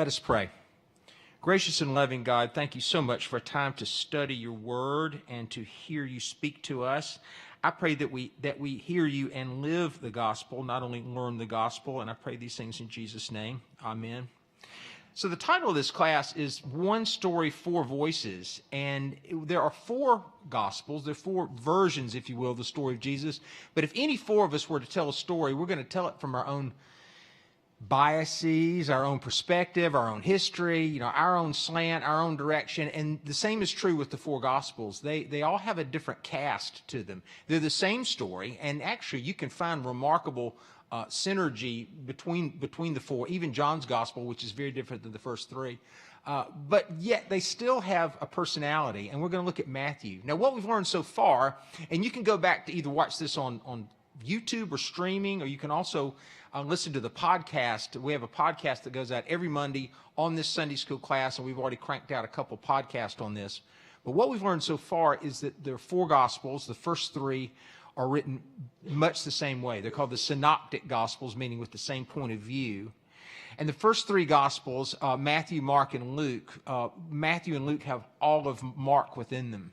Let us pray. Gracious and loving God, thank you so much for a time to study your word and to hear you speak to us. I pray that we hear you and live the gospel, not only learn the gospel, and I pray these things in Jesus' name. Amen. So the title of this class is One Story, Four Voices, and there are four gospels. There are four versions, if you will, of the story of Jesus. But if any four of us were to tell a story, we're going to tell it from our own biases, our own perspective, our own history, our own slant, our own direction. And the same is true with the four Gospels. They all have a different cast to them. They're the same story, and actually you can find remarkable synergy between the four, even John's Gospel, which is very different than the first three. But yet they still have a personality, and we're going to look at Matthew. Now, what we've learned so far, and you can go back to either watch this on YouTube or streaming, or you can also listen to the podcast. We have a podcast that goes out every Monday on this Sunday school class, and we've already cranked out a couple podcasts on this. But what we've learned so far is that there are four Gospels. The first three are written much the same way. They're called the Synoptic Gospels, meaning with the same point of view. And the first three Gospels, Matthew, Mark, and Luke, Matthew and Luke have all of Mark within them.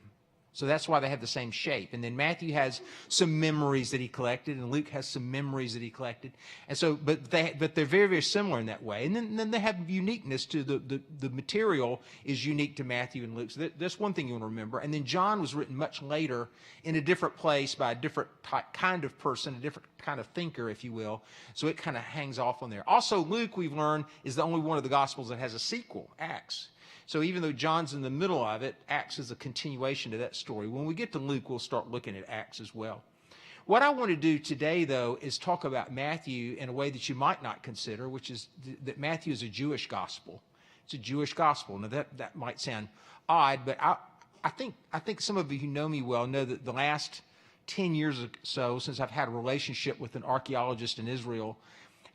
So that's why they have the same shape. And then Matthew has some memories that he collected, and Luke has some memories that he collected. And so, but they're very, very similar in that way. And then they have uniqueness to the material is unique to Matthew and Luke. So that's one thing you want to remember. And then John was written much later in a different place by a different kind of person, a different kind of thinker, if you will. So it kind of hangs off on there. Also, Luke, we've learned, is the only one of the Gospels that has a sequel, Acts. So even though John's in the middle of it, Acts is a continuation to that story. When we get to Luke, we'll start looking at Acts as well. What I want to do today, though, is talk about Matthew in a way that you might not consider, which is that Matthew is a Jewish gospel. It's a Jewish gospel. Now, that might sound odd, but I think some of you who know me well know that the last 10 years or so, since I've had a relationship with an archaeologist in Israel,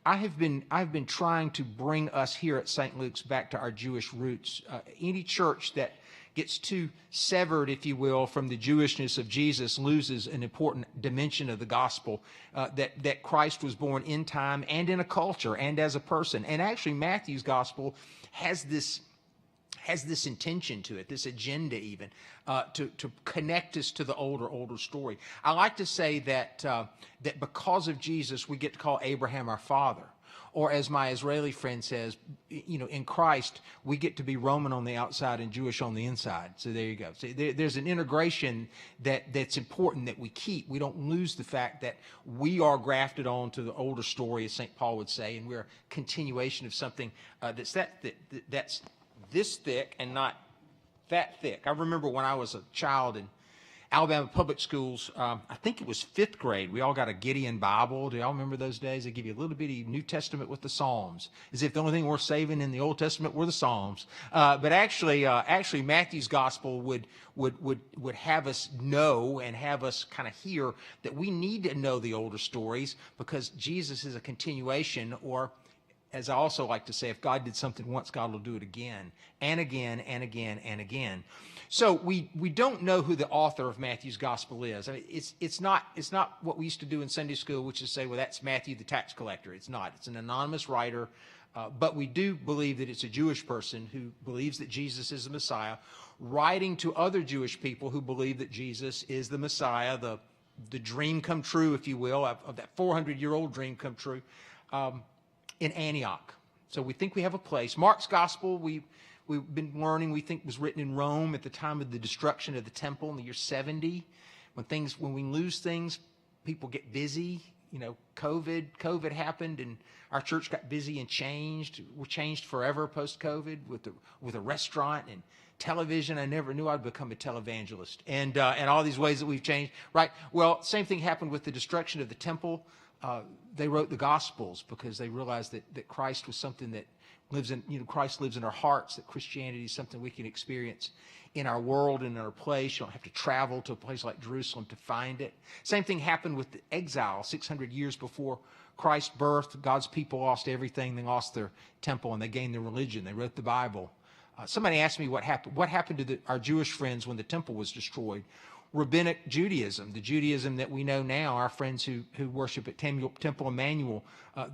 I've been trying to bring us here at St. Luke's back to our Jewish roots. Any church that gets too severed, if you will, from the Jewishness of Jesus loses an important dimension of the gospel, that Christ was born in time and in a culture and as a person. And actually Matthew's gospel has this intention to it, this agenda even, to connect us to the older story. I like to say that because of Jesus, we get to call Abraham our father. Or as my Israeli friend says, in Christ, we get to be Roman on the outside and Jewish on the inside. So there you go. So there's an integration that's important that we keep. We don't lose the fact that we are grafted on to the older story, as St. Paul would say, and we're a continuation of something that's this thick and not that thick. I remember when I was a child in Alabama public schools, I think it was 5th grade, we all got a Gideon Bible. Do y'all remember those days? They give you a little bitty New Testament with the Psalms, as if the only thing worth saving in the Old Testament were the Psalms. But actually Matthew's gospel would have us know and have us kind of hear that we need to know the older stories because Jesus is a continuation, or as I also like to say, if God did something once, God will do it again and again and again and again. So we don't know who the author of Matthew's gospel is. I mean, it's not what we used to do in Sunday school, which is say, well, that's Matthew the tax collector. It's not. It's an anonymous writer, but we do believe that it's a Jewish person who believes that Jesus is the Messiah, writing to other Jewish people who believe that Jesus is the Messiah, the dream come true, if you will, of that 400-year-old dream come true. In Antioch. So we think we have a place. Mark's gospel, we've been learning, we think was written in Rome at the time of the destruction of the temple in the year 70. When we lose things, people get busy. COVID happened, and our church got busy and changed. We're changed forever post-COVID with a restaurant and television. I never knew I'd become a televangelist, and all these ways that we've changed. Right. Well, same thing happened with the destruction of the temple. They wrote the Gospels because they realized that Christ was something that lives in, Christ lives in our hearts, that Christianity is something we can experience in our world and in our place. You don't have to travel to a place like Jerusalem to find it. Same thing happened with the exile 600 years before Christ's birth. God's people lost everything. They lost their temple and they gained their religion. They wrote the Bible. Somebody asked me what happened to our Jewish friends when the temple was destroyed. rabbinic Judaism, the Judaism that we know now. Our friends who worship at Temple Emmanuel,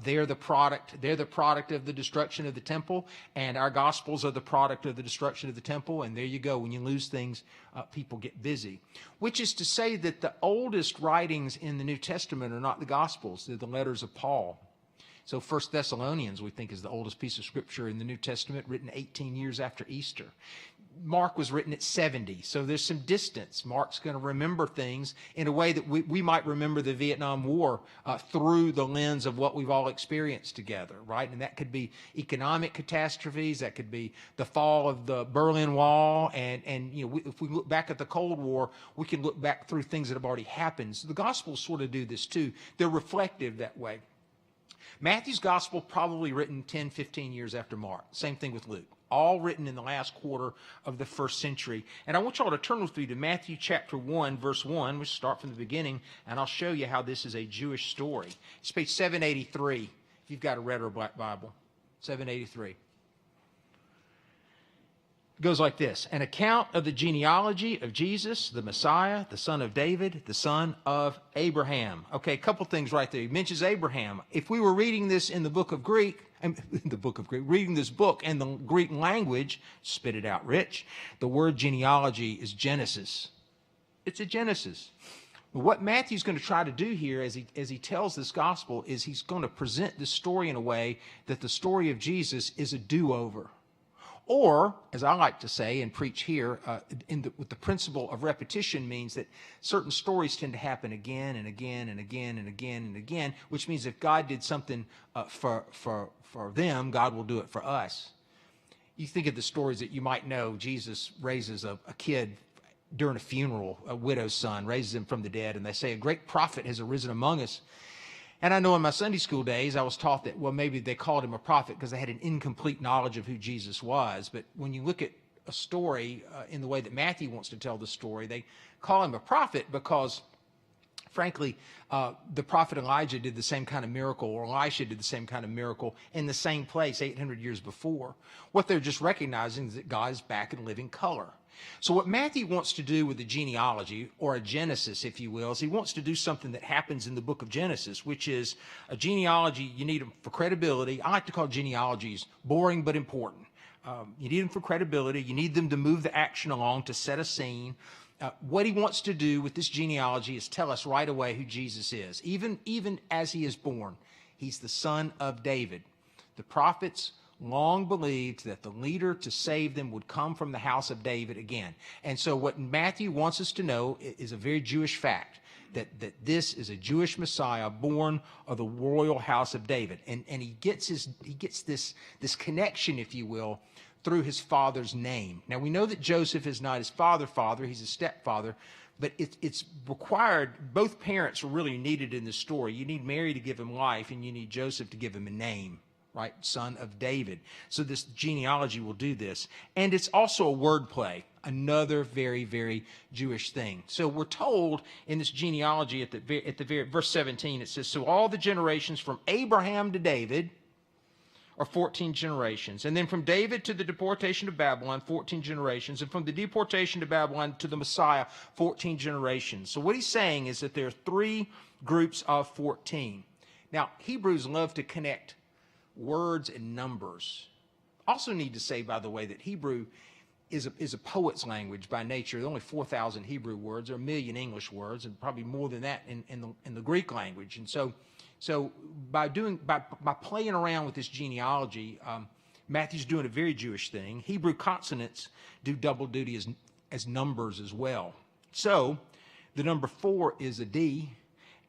they're the product of the destruction of the temple, and our Gospels are the product of the destruction of the temple. And there you go. When you lose things, people get busy. Which is to say that the oldest writings in the New Testament are not the Gospels. They're the letters of Paul. So 1 Thessalonians, we think, is the oldest piece of Scripture in the New Testament, written 18 years after Easter. Mark was written at 70, so there's some distance. Mark's going to remember things in a way that we might remember the Vietnam War through the lens of what we've all experienced together, right? And that could be economic catastrophes, that could be the fall of the Berlin Wall, and you know, if we look back at the Cold War, we can look back through things that have already happened. So the Gospels sort of do this too. They're reflective that way. Matthew's Gospel probably written 10, 15 years after Mark. Same thing with Luke. All written in the last quarter of the first century. And I want you all to turn with me to Matthew chapter 1, verse 1. We'll start from the beginning, and I'll show you how this is a Jewish story. It's page 783, if you've got a red or black Bible. 783. It goes like this: an account of the genealogy of Jesus, the Messiah, the son of David, the son of Abraham. Okay, a couple things right there. He mentions Abraham. If we were reading this in the book of Greek, reading this book in the Greek language, spit it out, Rich, the word genealogy is Genesis. It's a Genesis. What Matthew's going to try to do here as he tells this gospel is he's going to present this story in a way that the story of Jesus is a do-over. Or, as I like to say and preach here, with the principle of repetition means that certain stories tend to happen again and again and again and again and again, which means if God did something for them, God will do it for us. You think of the stories that you might know. Jesus raises a kid during a funeral, a widow's son, raises him from the dead, and they say, a great prophet has arisen among us. And I know in my Sunday school days, I was taught that, well, maybe they called him a prophet because they had an incomplete knowledge of who Jesus was. But when you look at a story in the way that Matthew wants to tell the story, they call him a prophet because, frankly, the prophet Elijah did the same kind of miracle, or Elisha did the same kind of miracle in the same place 800 years before. What they're just recognizing is that God is back in living color. So what Matthew wants to do with the genealogy, or a Genesis, if you will, is he wants to do something that happens in the book of Genesis, which is a genealogy. You need them for credibility. I like to call genealogies boring but important. You need them for credibility. You need them to move the action along, to set a scene. What he wants to do with this genealogy is tell us right away who Jesus is. Even as he is born, he's the son of David. The prophets long believed that the leader to save them would come from the house of David again. And so what Matthew wants us to know is a very Jewish fact, that this is a Jewish Messiah born of the royal house of David. And he gets this connection, if you will, through his father's name. Now we know that Joseph is not his father, he's his stepfather, but it's required. Both parents are really needed in this story. You need Mary to give him life, and you need Joseph to give him a name. Right, son of David. So this genealogy will do this. And it's also a word play, another very, very Jewish thing. So we're told in this genealogy at the very verse 17, it says, so all the generations from Abraham to David are 14 generations. And then from David to the deportation to Babylon, 14 generations. And from the deportation to Babylon to the Messiah, 14 generations. So what he's saying is that there are three groups of 14. Now, Hebrews love to connect words and numbers. Also need to say, by the way, that Hebrew is a poet's language by nature. There are only 4,000 Hebrew words. There are 1 million English words, and probably more than that in the Greek language. And so by playing around with this genealogy, Matthew's doing a very Jewish thing. Hebrew consonants do double duty as numbers as well. So the number 4 is a D,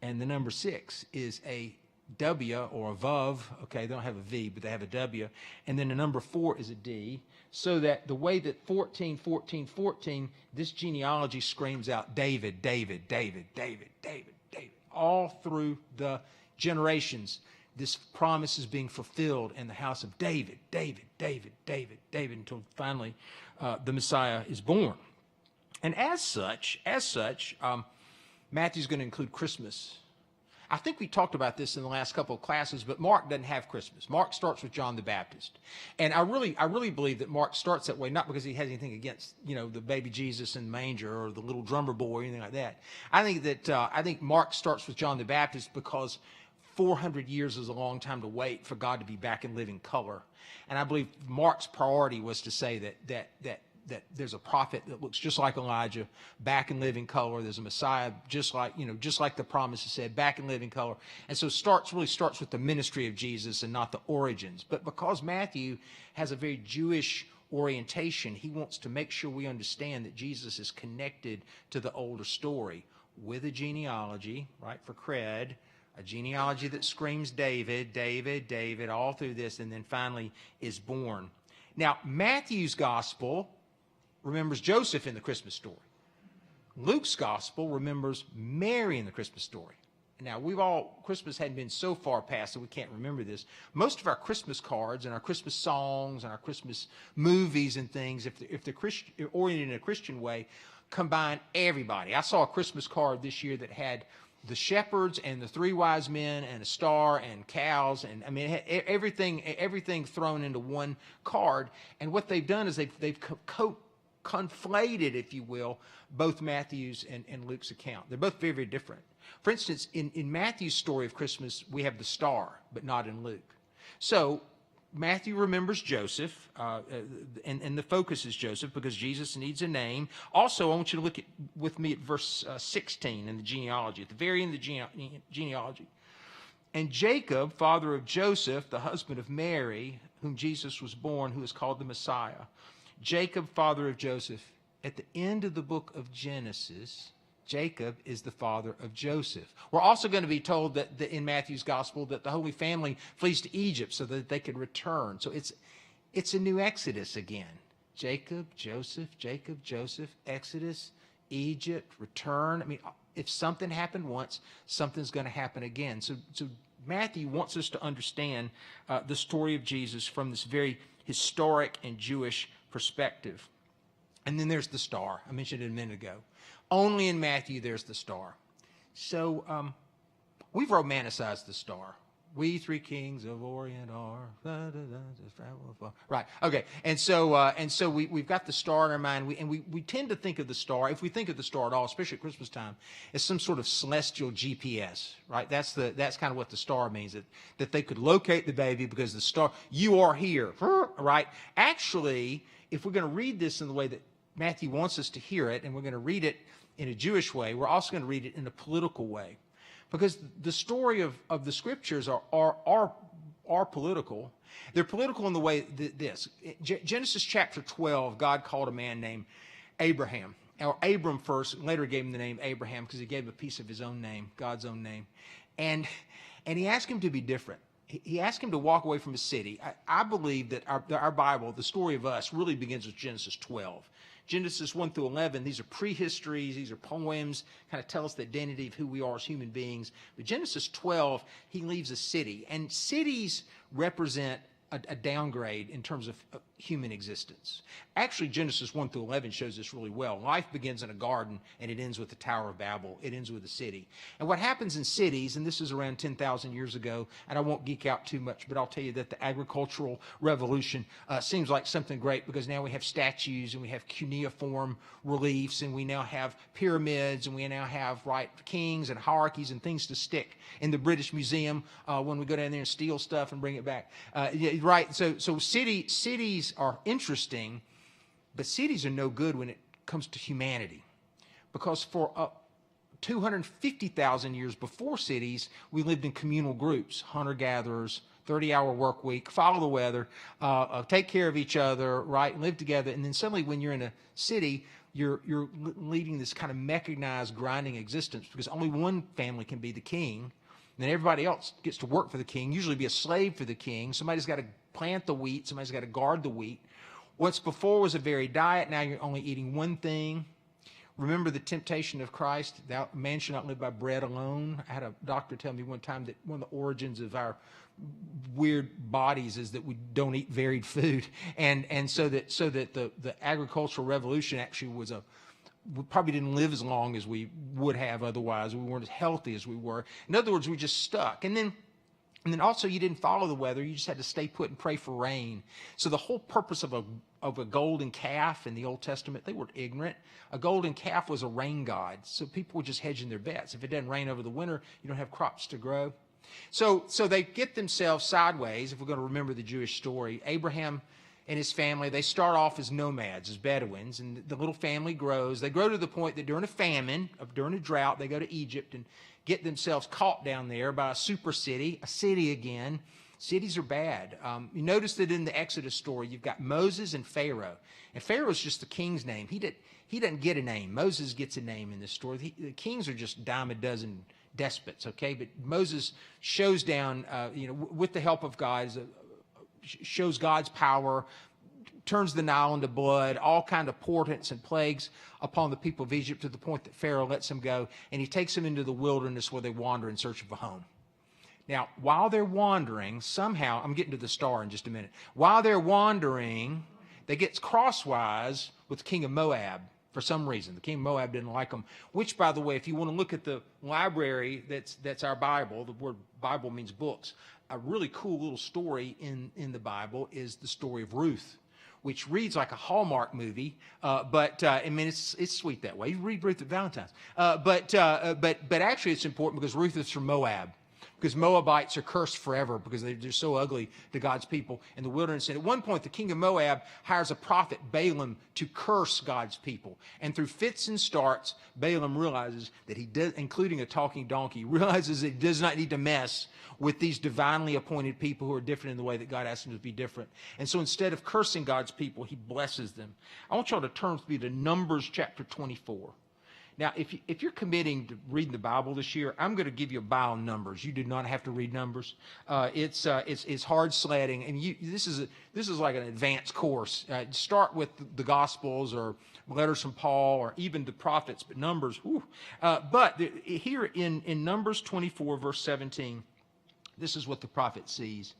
and the number 6 is a W, or a Vav. Okay, they don't have a V, but they have a W. And then the number 4 is a D. So that the way that 14, 14, 14, this genealogy screams out David, David, David, David, David, David. All through the generations, this promise is being fulfilled in the house of David, David, David, David, David, until finally the Messiah is born. And as such, Matthew's going to include Christmas. I think we talked about this in the last couple of classes, but Mark doesn't have Christmas. Mark starts with John the Baptist. And I really believe that Mark starts that way, not because he has anything against, the baby Jesus in the manger or the little drummer boy or anything like that. I think Mark starts with John the Baptist because 400 years is a long time to wait for God to be back in living color. And I believe Mark's priority was to say that there's a prophet that looks just like Elijah, back in living color. There's a Messiah just like the promises said, back in living color. And so really starts with the ministry of Jesus and not the origins. But because Matthew has a very Jewish orientation, he wants to make sure we understand that Jesus is connected to the older story with a genealogy, right, for cred, a genealogy that screams David, David, David, all through this, and then finally is born. Now, Matthew's gospel remembers Joseph in the Christmas story. Luke's gospel remembers Mary in the Christmas story. Now, Christmas hadn't been so far past that we can't remember this. Most of our Christmas cards and our Christmas songs and our Christmas movies and things, if they're oriented in a Christian way, combine everybody. I saw a Christmas card this year that had the shepherds and the three wise men and a star and cows, and I mean it had everything thrown into one card. And what they've done is they've conflated, if you will, both Matthew's and Luke's account. They're both very, very different. For instance, in Matthew's story of Christmas, we have the star, but not in Luke. So Matthew remembers Joseph, and the focus is Joseph because Jesus needs a name. Also, I want you to look with me at verse 16 in the genealogy, at the very end of the genealogy. And Jacob, father of Joseph, the husband of Mary, whom Jesus was born, who is called the Messiah. Jacob, father of Joseph. At the end of the book of Genesis, Jacob is the father of Joseph. We're also going to be told that in Matthew's gospel that the Holy Family flees to Egypt so that they could return. So it's a new Exodus again. Jacob, Joseph, Exodus, Egypt, return. I mean, if something happened once, something's going to happen again. So Matthew wants us to understand the story of Jesus from this very historic and Jewish perspective. And then there's the star. I mentioned it a minute ago. Only in Matthew there's the star. So we've romanticized the star. We three kings of Orient are. Right. Okay. And so we've got the star in our mind. We tend to think of the star, if we think of the star at all, especially at Christmas time, as some sort of celestial GPS. Right. That's kind of what the star means. That they could locate the baby because the star. You are here. Right. Actually, if we're going to read this in the way that Matthew wants us to hear it, and we're going to read it in a Jewish way, we're also going to read it in a political way. Because the story of the scriptures are political. They're political in the way this. Genesis chapter 12, God called a man named Abraham. Or Abram first, and later gave him the name Abraham because he gave him a piece of his own name, God's own name. And he asked him to be different. He asked him to walk away from his city. I believe that our Bible, the story of us, really begins with Genesis 12. Genesis 1 through 11, these are prehistories, these are poems, kind of tell us the identity of who we are as human beings. But Genesis 12, he leaves a city. And cities represent a downgrade in terms of human existence. Actually, Genesis 1 through 11 shows this really well. Life begins in a garden, and it ends with the Tower of Babel. It ends with a city. And what happens in cities, and this is around 10,000 years ago, and I won't geek out too much, but I'll tell you that the agricultural revolution seems like something great because now we have statues, and we have cuneiform reliefs, and we now have pyramids, and we now have, kings and hierarchies and things to stick in the British Museum when we go down there and steal stuff and bring it back. So cities are interesting, but cities are no good when it comes to humanity. Because for 250,000 years before cities, we lived in communal groups, hunter-gatherers, 30-hour work week, follow the weather, take care of each other, live together. And then suddenly when you're in a city, you're leading this kind of mechanized, grinding existence because only one family can be the king. And then everybody else gets to work for the king, usually be a slave for the king. Somebody's got to plant the wheat. Somebody's got to guard the wheat. What's before was a varied diet. Now you're only eating one thing. Remember the temptation of Christ. Man should not live by bread alone. I had a doctor tell me one time that one of the origins of our weird bodies is that we don't eat varied food. And so that the agricultural revolution actually we probably didn't live as long as we would have otherwise. We weren't as healthy as we were. In other words, we just stuck. And then also you didn't follow the weather. You just had to stay put and pray for rain. So the whole purpose of a golden calf in the Old Testament, they were ignorant. A golden calf was a rain god. So people were just hedging their bets. If it doesn't rain over the winter, you don't have crops to grow. So they get themselves sideways, if we're going to remember the Jewish story. Abraham and his family, they start off as nomads, as Bedouins, and the little family grows. They grow to the point that during a famine, during a drought, they go to Egypt and get themselves caught down there by a super city, a city again. Cities are bad. You notice that in the Exodus story, you've got Moses and Pharaoh. And Pharaoh's just the king's name. He doesn't get a name. Moses gets a name in this story. The kings are just dime a dozen despots, okay? But Moses shows down, with the help of God, shows God's power, turns the Nile into blood, all kind of portents and plagues upon the people of Egypt to the point that Pharaoh lets them go, and he takes them into the wilderness where they wander in search of a home. Now, while they're wandering, somehow, I'm getting to the star in just a minute. While they're wandering, they get crosswise with the king of Moab for some reason. The king of Moab didn't like them, which, by the way, if you want to look at the library, that's our Bible. The word Bible means books. A really cool little story in the Bible is the story of Ruth, which reads like a Hallmark movie, but I mean it's sweet that way. You read Ruth at Valentine's, but actually it's important because Ruth is from Moab, because Moabites are cursed forever because they're so ugly to God's people in the wilderness. And at one point, the king of Moab hires a prophet, Balaam, to curse God's people. And through fits and starts, Balaam realizes that he does, including a talking donkey, realizes that he does not need to mess with these divinely appointed people who are different in the way that God asked them to be different. And so instead of cursing God's people, he blesses them. I want y'all to turn with me to Numbers chapter 24. Now, if you're committing to reading the Bible this year, I'm going to give you a Bible numbers. You do not have to read Numbers. It's hard sledding, and this is like an advanced course. Start with the Gospels or letters from Paul or even the prophets, but Numbers. Whew. But here in Numbers 24, verse 17, this is what the prophet sees.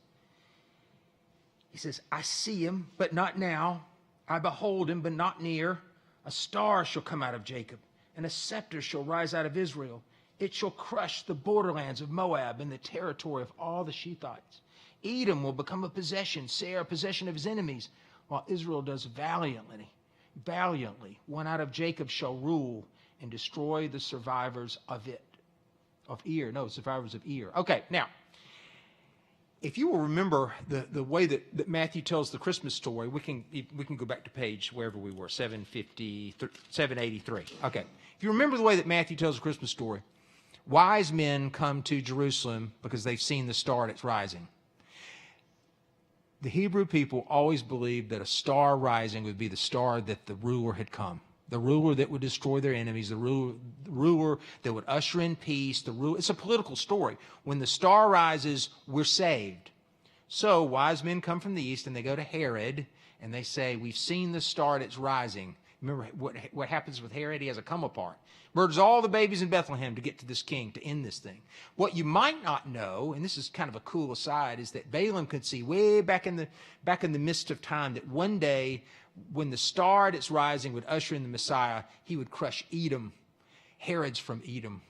He says, "I see him, but not now. I behold him, but not near. A star shall come out of Jacob, and a scepter shall rise out of Israel. It shall crush the borderlands of Moab and the territory of all the Shethites. Edom will become a possession, Seir a possession of his enemies, while Israel does valiantly. One out of Jacob shall rule and destroy the survivors of it." Survivors of Ir. Okay, now, if you will remember the way that Matthew tells the Christmas story, we can go back to page wherever we were, 783. Okay. If you remember the way that Matthew tells the Christmas story, wise men come to Jerusalem because they've seen the star that's rising. The Hebrew people always believed that a star rising would be the star that the ruler had come. The ruler that would destroy their enemies, the ruler that would usher in peace. It's a political story. When the star rises, we're saved. So wise men come from the east and they go to Herod and they say, "We've seen the star that's rising." Remember what happens with Herod? He has a come apart. Murders all the babies in Bethlehem to get to this king, to end this thing. What you might not know, and this is kind of a cool aside, is that Balaam could see way back in the midst of time that one day, when the star that's rising would usher in the Messiah, he would crush Edom. Herod's from Edom.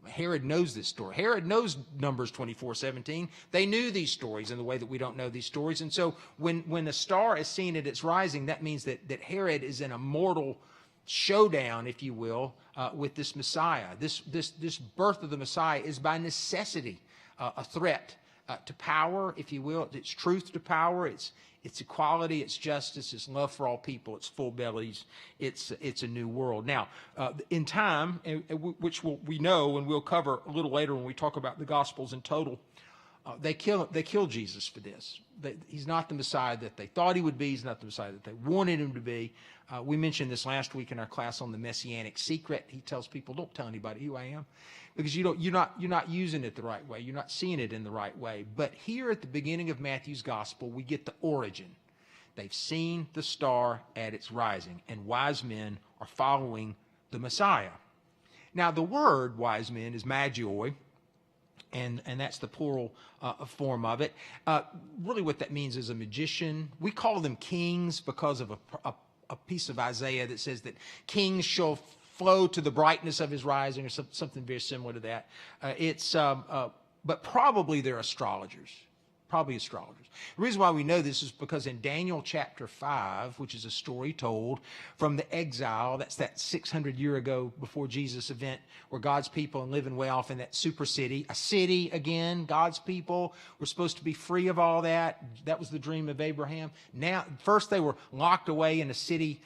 Herod knows this story. Herod knows Numbers 24:17. They knew these stories in the way that we don't know these stories. And so when a star is seen at its rising, that means that Herod is in a mortal showdown, if you will, with this Messiah. This birth of the Messiah is by necessity a threat to power, if you will. It's truth to power. It's equality, it's justice, it's love for all people, it's full bellies, it's a new world. Now, in time, which we know and we'll cover a little later when we talk about the Gospels in total, they kill Jesus for this. He's not the Messiah that they thought he would be. He's not the Messiah that they wanted him to be. We mentioned this last week in our class on the Messianic secret. He tells people, "Don't tell anybody who I am," because you're not using it the right way. You're not seeing it in the right way. But here at the beginning of Matthew's Gospel, we get the origin. They've seen the star at its rising, and wise men are following the Messiah. Now, the word wise men is magioi, and that's the plural form of it. Really what that means is a magician. We call them kings because of a piece of Isaiah that says that kings shall flow to the brightness of his rising, or something very similar to that. But probably they're astrologers. Probably astrologers. The reason why we know this is because in Daniel chapter 5, which is a story told from the exile, that's that 600 year ago before Jesus event where God's people are living way off in that super city, a city again, God's people were supposed to be free of all that. That was the dream of Abraham. Now, first they were locked away in a city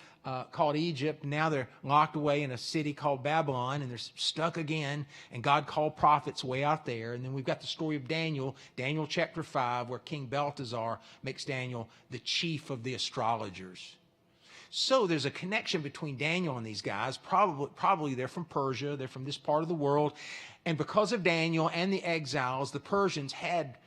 called Egypt. Now they're locked away in a city called Babylon, and they're stuck again. And God called prophets way out there. And then we've got the story of Daniel, Daniel chapter 5, where King Belteshazzar makes Daniel the chief of the astrologers. So there's a connection between Daniel and these guys. Probably they're from Persia. They're from this part of the world. And because of Daniel and the exiles, the Persians had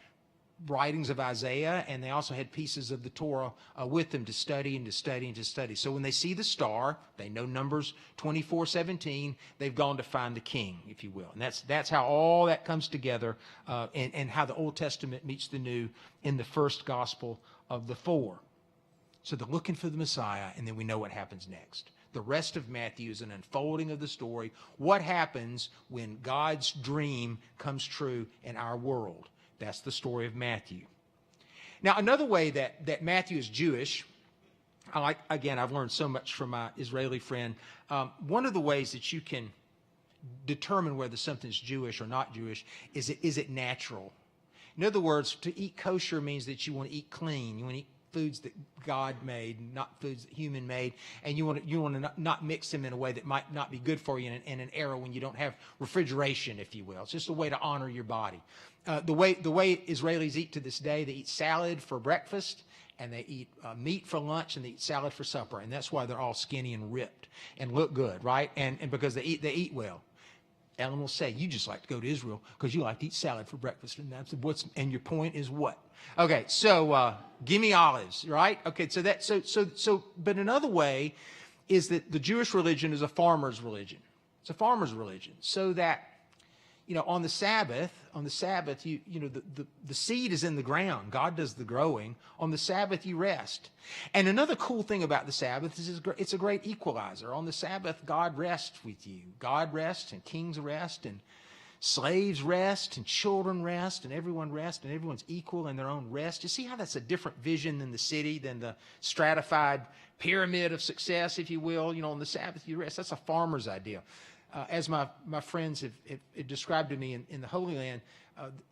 writings of Isaiah, and they also had pieces of the Torah with them to study and to study and to study. So when they see the star, they know Numbers 24:17. They've gone to find the king, if you will. And that's how all that comes together, and how the Old Testament meets the New in the first gospel of the four. So they're looking for the Messiah, and then we know what happens next. The rest of Matthew is an unfolding of the story. What happens when God's dream comes true in our world? That's the story of Matthew. Now, another way that Matthew is Jewish, I've learned so much from my Israeli friend. One of the ways that you can determine whether something's Jewish or not Jewish is it natural? In other words, to eat kosher means that you want to eat clean. You want to eat foods that God made, not foods that human made, and you want to not mix them in a way that might not be good for you in an era when you don't have refrigeration, if you will. It's just a way to honor your body. The way Israelis eat to this day, they eat salad for breakfast, and they eat meat for lunch, and they eat salad for supper, and that's why they're all skinny and ripped and look good, right? And because they eat well. Ellen will say, "You just like to go to Israel because you like to eat salad for breakfast," and your point is what? Okay, so give me olives, right? Okay, but another way is that the Jewish religion is a farmer's religion. It's a farmer's religion, so that on the Sabbath, the seed is in the ground. God does the growing. On the Sabbath, you rest. And another cool thing about the Sabbath is it's a great equalizer. On the Sabbath, God rests with you. God rests, and kings rest, and slaves rest, and children rest, and everyone rests, and everyone's equal in their own rest. You see how that's a different vision than the city, than the stratified pyramid of success, if you will. On the Sabbath, you rest. That's a farmer's idea. As my friends have described to me in the Holy Land,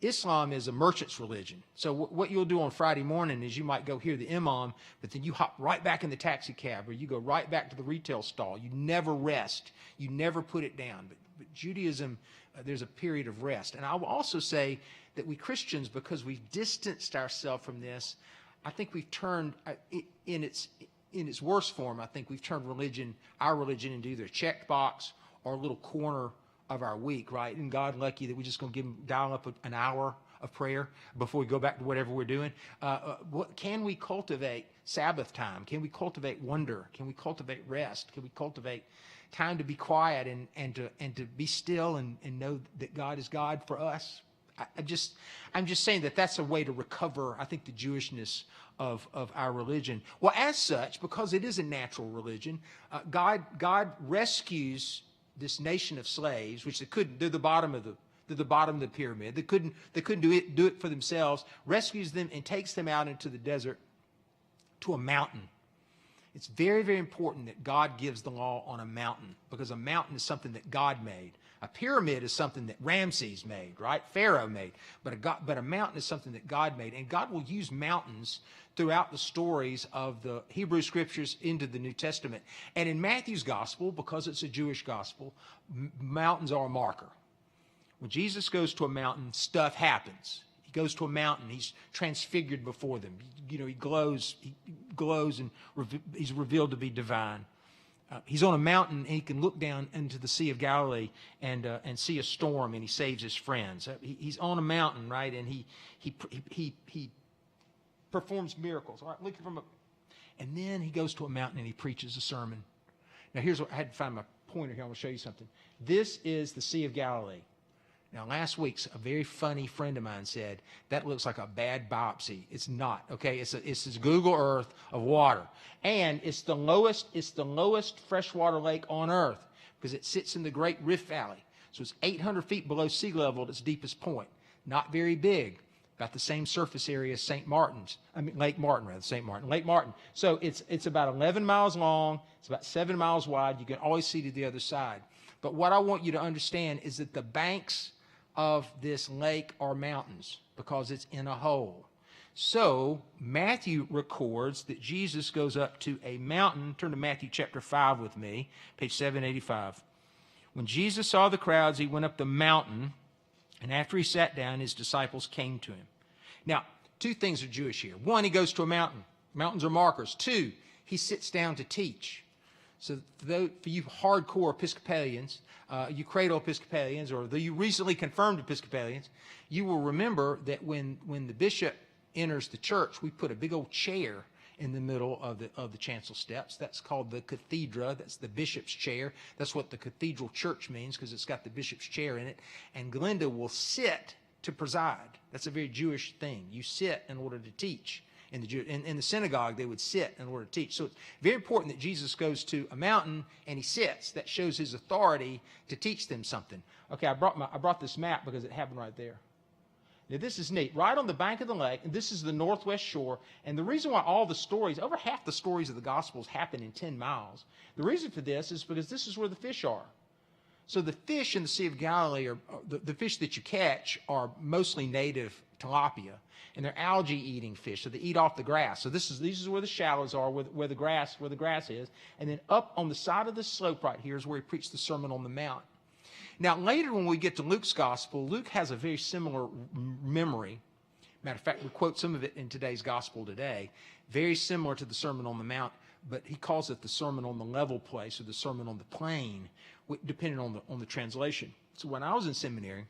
Islam is a merchant's religion. So what you'll do on Friday morning is you might go hear the imam, but then you hop right back in the taxi cab, or you go right back to the retail stall. You never rest. You never put it down. But Judaism, there's a period of rest. And I will also say that we Christians, because we've distanced ourselves from this, I think we've turned, in its worst form, I think we've turned our religion into either a checked box or a little corner of our week, right? And God lucky that we're just going to dial up an hour of prayer before we go back to whatever we're doing. Can we cultivate Sabbath time? Can we cultivate wonder? Can we cultivate rest? Can we cultivate time to be quiet and to be still and know that God is God for us? I'm just saying that's a way to recover, I think, the Jewishness of our religion. Well, as such, because it is a natural religion, God rescues this nation of slaves, which they're the bottom of the pyramid. They couldn't do it for themselves. Rescues them and takes them out into the desert to a mountain. It's very, very important that God gives the law on a mountain, because a mountain is something that God made. A pyramid is something that Ramses made, right? Pharaoh made. But a mountain is something that God made. And God will use mountains throughout the stories of the Hebrew Scriptures into the New Testament. And in Matthew's gospel, because it's a Jewish gospel, mountains are a marker. When Jesus goes to a mountain, stuff happens. He goes to a mountain, he's transfigured before them. He glows and he's revealed to be divine. He's on a mountain, and he can look down into the Sea of Galilee and see a storm, and he saves his friends. He's on a mountain, right? And he performs miracles. All right, and then he goes to a mountain and he preaches a sermon. Now, here's what I had to find my pointer here. I want to show you something. This is the Sea of Galilee. Now, last week, a very funny friend of mine said, that looks like a bad biopsy. It's not, okay? It's this Google Earth of water. And it's the lowest freshwater lake on Earth because it sits in the Great Rift Valley. So it's 800 feet below sea level at its deepest point. Not very big, about the same surface area as Lake Martin. So it's about 11 miles long. It's about 7 miles wide. You can always see to the other side. But what I want you to understand is that the banks of this lake are mountains because it's in a hole. So Matthew records that Jesus goes up to a mountain. Turn to Matthew chapter 5 with me, page 785. When Jesus saw the crowds, he went up the mountain, and after he sat down, his disciples came to him. Now, two things are Jewish here. One, he goes to a mountain. Mountains are markers. Two, he sits down to teach. So for you hardcore Episcopalians, you cradle Episcopalians, or you recently confirmed Episcopalians, you will remember that when the bishop enters the church, we put a big old chair in the middle of the chancel steps. That's called the cathedra. That's the bishop's chair. That's what the cathedral church means because it's got the bishop's chair in it. And Glenda will sit to preside. That's a very Jewish thing. You sit in order to teach. In the synagogue, they would sit in order to teach. So it's very important that Jesus goes to a mountain and he sits. That shows his authority to teach them something. Okay, I brought this map because it happened right there. Now, this is neat. Right on the bank of the lake, and this is the northwest shore. And the reason why all the stories, over half the stories of the Gospels happen in 10 miles, the reason for this is because this is where the fish are. So the fish in the Sea of Galilee, the fish that you catch, are mostly native tilapia, and they're algae-eating fish, so they eat off the grass. So these is where the shallows are, where the grass is, and then up on the side of the slope right here is where he preached the Sermon on the Mount. Now, later when we get to Luke's Gospel, Luke has a very similar memory. Matter of fact, we quote some of it in today's Gospel today, very similar to the Sermon on the Mount, but he calls it the Sermon on the Level Place or the Sermon on the Plain, depending on the translation. So when I was in seminary,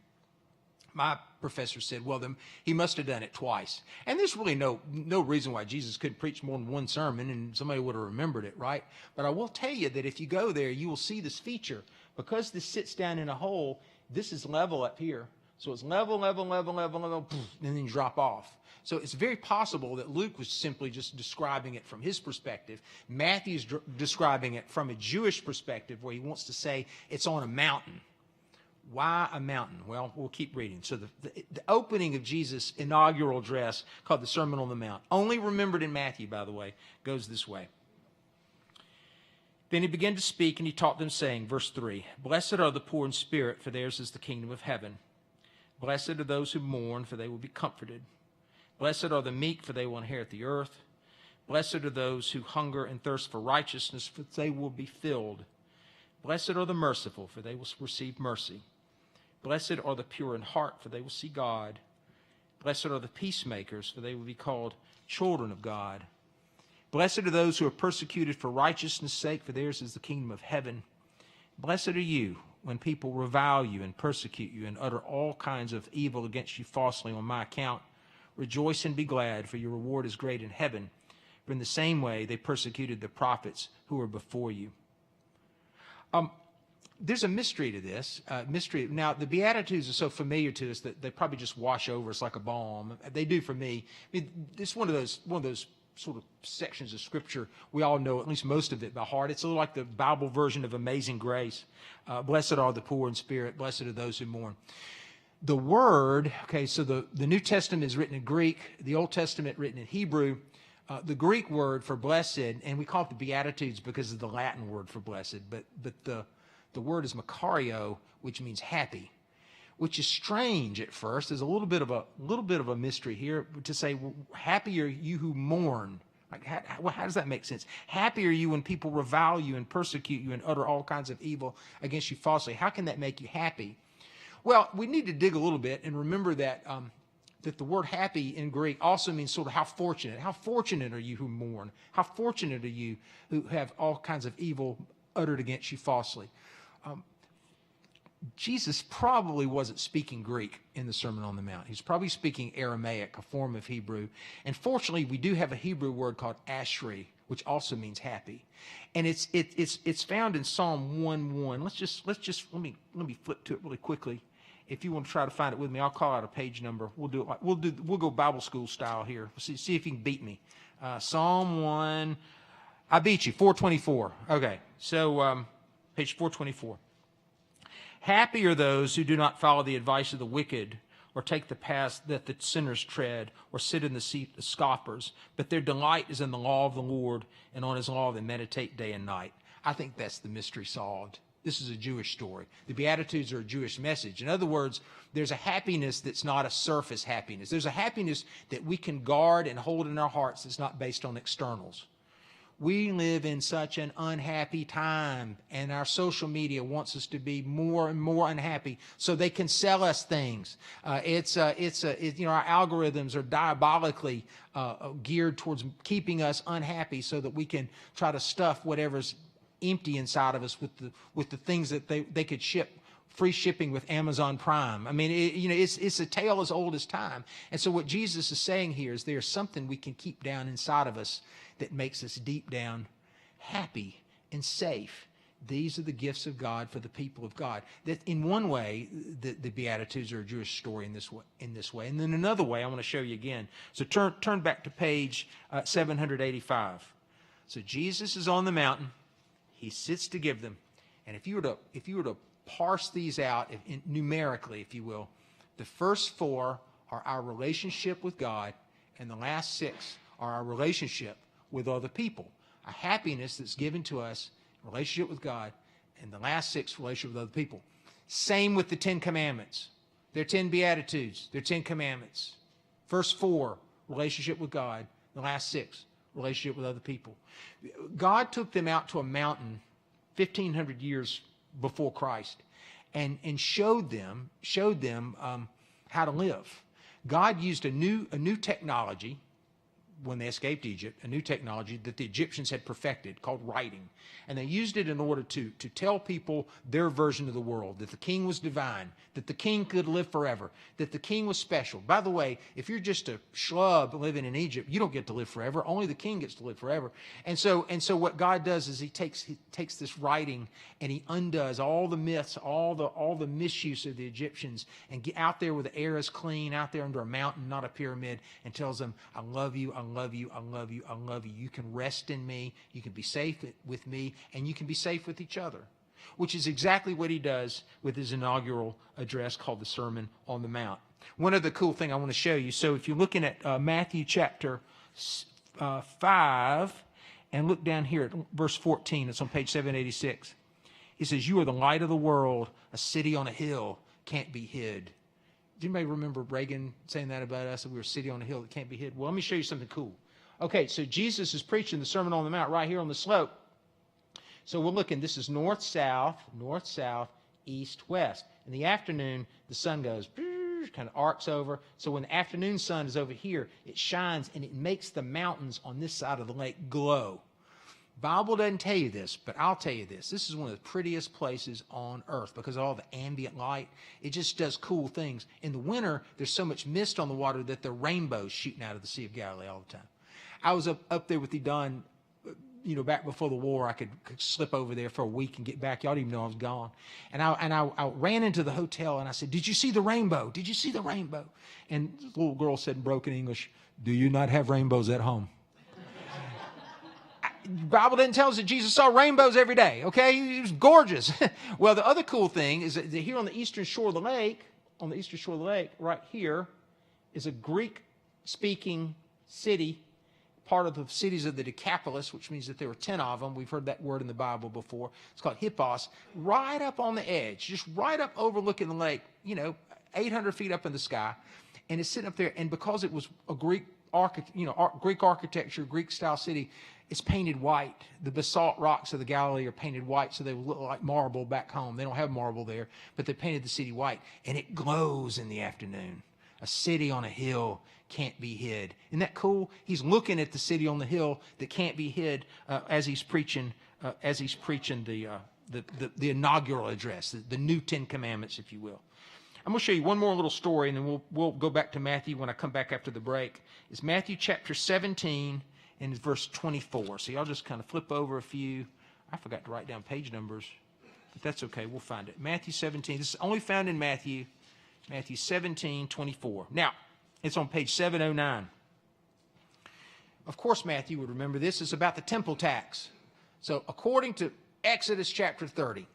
my professor said, well, then he must have done it twice. And there's really no reason why Jesus couldn't preach more than one sermon and somebody would have remembered it, right? But I will tell you that if you go there, you will see this feature. Because this sits down in a hole, this is level up here. So it's level, and then you drop off. So it's very possible that Luke was simply just describing it from his perspective. Matthew's describing it from a Jewish perspective where he wants to say it's on a mountain. Why a mountain? Well, we'll keep reading. So the opening of Jesus' inaugural address, called the Sermon on the Mount, only remembered in Matthew, by the way, goes this way. Then he began to speak, and he taught them, saying, verse 3, Blessed are the poor in spirit, for theirs is the kingdom of heaven. Blessed are those who mourn, for they will be comforted. Blessed are the meek, for they will inherit the earth. Blessed are those who hunger and thirst for righteousness, for they will be filled. Blessed are the merciful, for they will receive mercy. Blessed are the pure in heart, for they will see God. Blessed are the peacemakers, for they will be called children of God. Blessed are those who are persecuted for righteousness' sake, for theirs is the kingdom of heaven. Blessed are you when people revile you and persecute you and utter all kinds of evil against you falsely on my account. Rejoice and be glad, for your reward is great in heaven. For in the same way they persecuted the prophets who were before you. There's a mystery to this. Now, the Beatitudes are so familiar to us that they probably just wash over us like a balm. They do for me. I mean, it's one of those sort of sections of Scripture we all know at least most of it by heart. It's a little like the Bible version of Amazing Grace. Blessed are the poor in spirit. Blessed are those who mourn. The word, okay, so the New Testament is written in Greek. The Old Testament written in Hebrew. The Greek word for blessed, and we call it the Beatitudes because of the Latin word for blessed, but the word is makario, which means happy, which is strange at first. There's a little bit of a mystery here to say, well, happy are you who mourn. Like, how does that make sense? Happy are you when people revile you and persecute you and utter all kinds of evil against you falsely. How can that make you happy? Well, we need to dig a little bit and remember that that the word happy in Greek also means sort of how fortunate. How fortunate are you who mourn? How fortunate are you who have all kinds of evil uttered against you falsely? Jesus probably wasn't speaking Greek in the Sermon on the Mount. He's probably speaking Aramaic, a form of Hebrew. And fortunately, we do have a Hebrew word called ashri, which also means happy. And it's found in Psalm 1:1. Let me flip to it really quickly. if you want to try to find it with me, I'll call out a page number. We'll do it like, we'll go Bible school style here. See if you can beat me. Psalm 1. I beat you. 424. Okay. So page 424. Happy are those who do not follow the advice of the wicked, or take the path that the sinners tread, or sit in the seat of scoffers, but their delight is in the law of the Lord, and on his law they meditate day and night. I think that's the mystery solved. This is a Jewish story. The Beatitudes are a Jewish message. In other words, there's a happiness that's not a surface happiness. There's a happiness that we can guard and hold in our hearts that's not based on externals. We live in such an unhappy time, and our social media wants us to be more and more unhappy so they can sell us things. Our algorithms are diabolically geared towards keeping us unhappy so that we can try to stuff whatever's empty inside of us with the things that they could ship. Free shipping with Amazon Prime. I mean, it's a tale as old as time. And so what Jesus is saying here is there's something we can keep down inside of us that makes us deep down happy and safe. These are the gifts of God for the people of God. That in one way, the Beatitudes are a Jewish story in this way. And then another way, I want to show you again. So turn back to page 785. So Jesus is on the mountain. He sits to give them. And if you were to parse these out numerically, if you will, the first 4 are our relationship with God, and the last 6 are our relationship with other people. A happiness that's given to us, relationship with God, and the last 6, relationship with other people. Same with the 10 Commandments. They're 10 Beatitudes. They're 10 Commandments. First 4, relationship with God. The last 6, relationship with other people. God took them out to a mountain 1,500 years before Christ and showed them how to live. God used a new technology when they escaped Egypt, a new technology that the Egyptians had perfected called writing. And they used it in order to tell people their version of the world, that the king was divine, that the king could live forever, that the king was special. By the way, if you're just a schlub living in Egypt, you don't get to live forever. Only the king gets to live forever. And so what God does is he takes this writing and he undoes all the myths, all the misuse of the Egyptians, and get out there where the air is clean, out there under a mountain, not a pyramid, and tells them, I love you, I love you, I love you, I love you. You can rest in me, you can be safe with me, and you can be safe with each other, which is exactly what he does with his inaugural address called the Sermon on the Mount. One other cool thing I want to show you. So if you're looking at Matthew chapter 5, and look down here at verse 14, it's on page 786. He says, you are the light of the world, a city on a hill can't be hid. Do anybody remember Reagan saying that about us, that we were a city on a hill that can't be hid? Well, let me show you something cool. Okay, so Jesus is preaching the Sermon on the Mount right here on the slope. So we're looking, this is north-south, east-west. In the afternoon, the sun goes, kind of arcs over. So when the afternoon sun is over here, it shines and it makes the mountains on this side of the lake glow. Bible doesn't tell you this, but I'll tell you this. This is one of the prettiest places on earth because of all the ambient light. It just does cool things. In the winter, there's so much mist on the water that the rainbow's shooting out of the Sea of Galilee all the time. I was up there with the Don, back before the war. I could slip over there for a week and get back. Y'all didn't even know I was gone. And I ran into the hotel and I said, did you see the rainbow? Did you see the rainbow? And the little girl said in broken English, do you not have rainbows at home? The Bible didn't tell us that Jesus saw rainbows every day, okay? He was gorgeous. Well, the other cool thing is that here on the eastern shore of the lake, right here, is a Greek-speaking city, part of the cities of the Decapolis, which means that there were 10 of them. We've heard that word in the Bible before. It's called Hippos, right up on the edge, just right up overlooking the lake, 800 feet up in the sky. And it's sitting up there, and because it was a Greek architecture, Greek-style city, it's painted white. The basalt rocks of the Galilee are painted white, so they look like marble back home. They don't have marble there, but they painted the city white, and it glows in the afternoon. A city on a hill can't be hid. Isn't that cool? He's looking at the city on the hill that can't be hid as he's preaching the inaugural address, the new 10 Commandments, if you will. I'm going to show you one more little story, and then we'll go back to Matthew when I come back after the break. It's Matthew chapter 17 and it's verse 24. So y'all just kind of flip over a few. I forgot to write down page numbers, but that's okay. We'll find it. Matthew 17. This is only found in Matthew. Matthew 17:24. Now, it's on page 709. Of course, Matthew would remember this. It's about the temple tax. So according to Exodus chapter 30,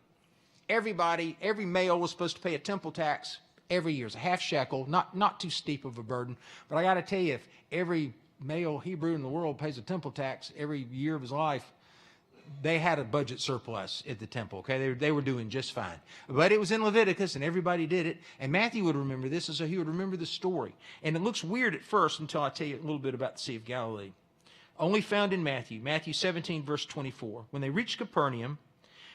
every male was supposed to pay a temple tax every year. It's a half shekel, not too steep of a burden. But I got to tell you, if every male Hebrew in the world pays a temple tax every year of his life, they had a budget surplus at the temple, okay? They were doing just fine. But it was in Leviticus, and everybody did it. And Matthew would remember this, and so he would remember the story. And it looks weird at first until I tell you a little bit about the Sea of Galilee. Only found in Matthew 17, verse 24. When they reached Capernaum,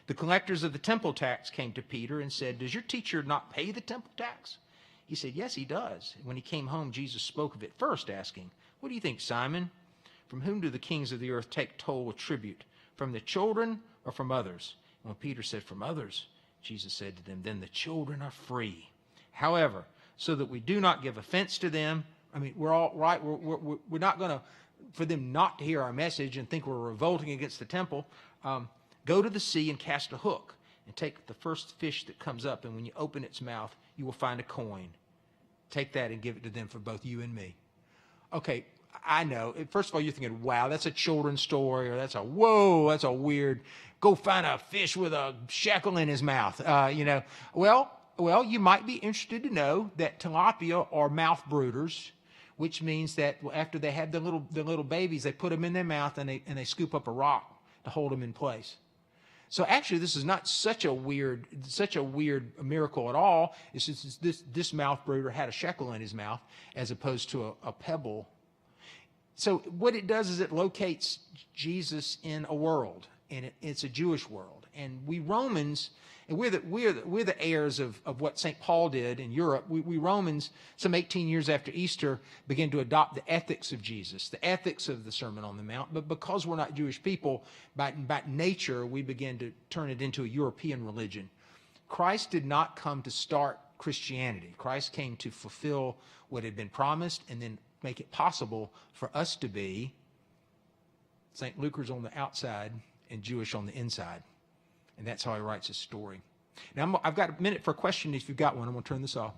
the collectors of the temple tax came to Peter and said, "Does your teacher not pay the temple tax?" He said, "Yes, he does." When he came home, Jesus spoke of it first, asking, "What do you think, Simon? From whom do the kings of the earth take toll or tribute? From the children or from others?" And when Peter said, "From others," Jesus said to them, "Then the children are free. However, so that we do not give offense to them," I mean, we're all right. We're not going to, for them not to hear our message and think we're revolting against the temple, go to the sea and cast a hook and take the first fish that comes up. And when you open its mouth, you will find a coin. Take that and give it to them for both you and me. Okay, I know. First of all, you're thinking, wow, that's a children's story, or that's a weird, go find a fish with a shekel in his mouth. Well, you might be interested to know that tilapia are mouth brooders, which means that after they have the little babies, they put them in their mouth and they scoop up a rock to hold them in place. So actually, this is not such a weird miracle at all. It's just this mouth brooder had a shekel in his mouth as opposed to a pebble. So what it does is it locates Jesus in a world, and it's a Jewish world. And we Romans, and we're the heirs of what St. Paul did in Europe. We Romans, some 18 years after Easter, began to adopt the ethics of Jesus, the ethics of the Sermon on the Mount. But because we're not Jewish people, by nature, we began to turn it into a European religion. Christ did not come to start Christianity. Christ came to fulfill what had been promised and then make it possible for us to be St. Lucas on the outside and Jewish on the inside. And that's how he writes his story. Now, I've got a minute for a question. If you've got one, I'm going to turn this off.